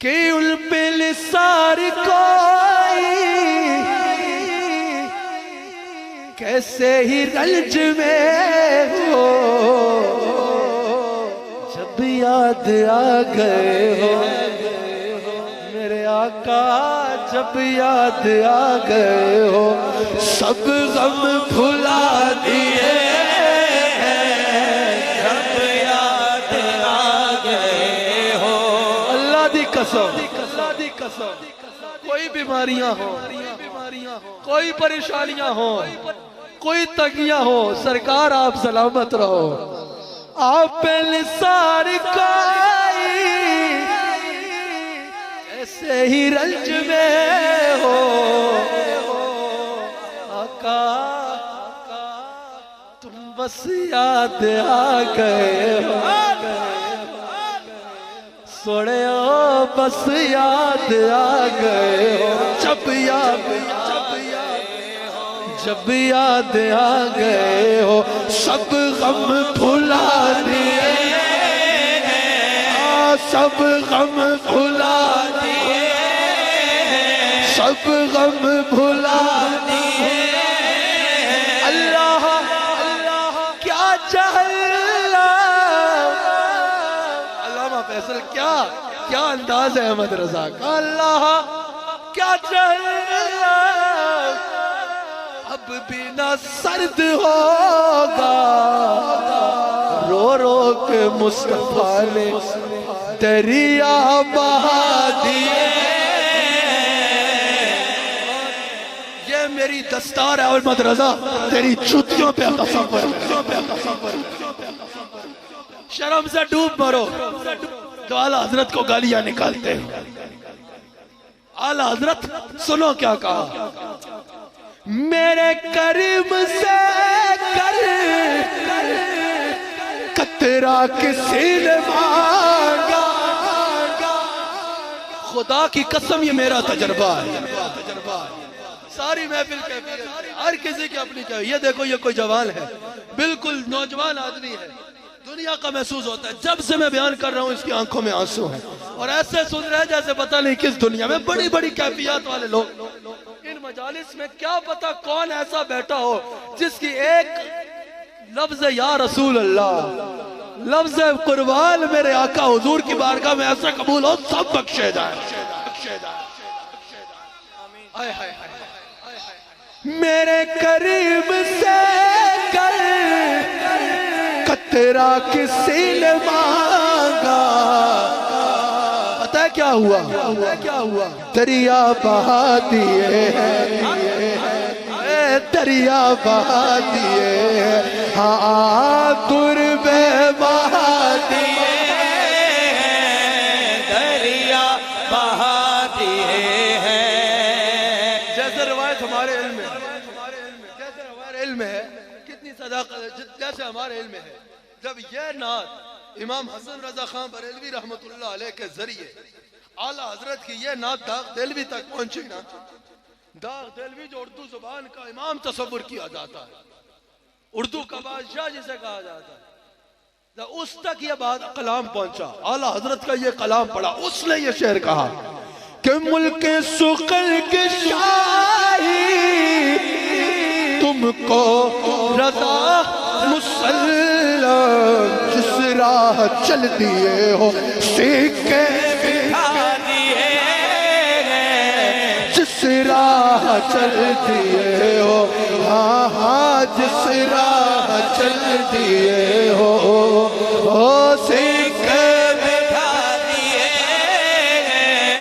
کہ ان پہ نثار کوئی کیسے ہی رنج میں ہو، جب یاد آ گئے ہو میرے آقا، جب یاد آ گئے ہو سب غم بھلا دیے، جب یاد آ گئے ہو۔ اللہ دی قسم، کوئی بیماریاں ہوں، کوئی پریشانیاں ہوں، کوئی تنگیاں ہوں، سرکار آپ سلامت رہو۔ آپ پہ نثار کوئی ایسے ہی رنج میں ہو، آقا تم بس یاد آ گئے ہو، سوڑے ہو بس یاد آ گئے ہو، جب یاد آ گئے ہو سب غم بھلا دیے، سب غم بھلا دیے، سب غم بھلا دیے۔ اللہ کیا چاہلا، علامہ فیصل کیا انداز ہے احمد رضا کا، اللہ کیا چاہلا اب بھی نہ سرد ہوگا، رو رو کے مصطفیٰ نے دریا بہا دیے۔ یہ میری دستار ہے احمد رضا، تیری جوتیوں پہ تصور، شرم سے ڈوب مرو۔ تو اعلیٰ حضرت کو گالیاں نکالتے ہیں، اعلیٰ حضرت سنو کیا کہا، میرے کرم سے کر قطرہ کسی نے مانگا، خدا کی قسم یہ میرا تجربہ ہے، ساری محفل کہتی ہے، ہر کسی کی اپنی کہتی ہے۔ یہ دیکھو یہ کوئی جوان ہے، بالکل نوجوان آدمی ہے، دنیا کا محسوس ہوتا ہے، جب سے میں بیان کر رہا ہوں اس کی آنکھوں میں آنسو ہیں، اور ایسے سن رہے جیسے پتہ نہیں کس دنیا میں، بڑی بڑی کیفیات والے لوگ ان مجالس میں، کیا پتا کون ایسا بیٹھا ہو جس کی ایک لفظ یا رسول اللہ، لفظ قربان میرے آقا حضور کی بارگاہ میں ایسا قبول ہو سب بخشے جائیں۔ میرے قریب سے کر قطرہ کسی نے مانگا، پتہ ہے کیا ہوا، دریا بہا دیے، دریا بہا دیے، ہاں تربے بہا دیے، دریا بہا دیے ہیں۔ جیسے روایت ہمارے علم میں، جیسے ہمارے علم ہے، کتنی صداقت، جیسے ہمارے علم ہے، جب یہ نعت امام حسن رضا خان بریلوی رحمت اللہ علیہ کے ذریعے اعلیٰ حضرت کی یہ نعت داغ دہلوی تک پہنچی نا، داغ دہلوی جو اردو زبان کا امام تصور کیا جاتا ہے، اردو کا بادشاہ جسے کہا جاتا ہے، اس تک یہ بات کلام پہنچا، اعلیٰ حضرت کا یہ کلام پڑھا، اس نے یہ شعر کہا کہ ملک سقل کی شاہی تم کو رضا مسلم، جس راہ چل دیے ہو سکے بٹھا دیے، جس راہ چل دیے ہو، ہاں ہاں جس راہ چل دیے ہو،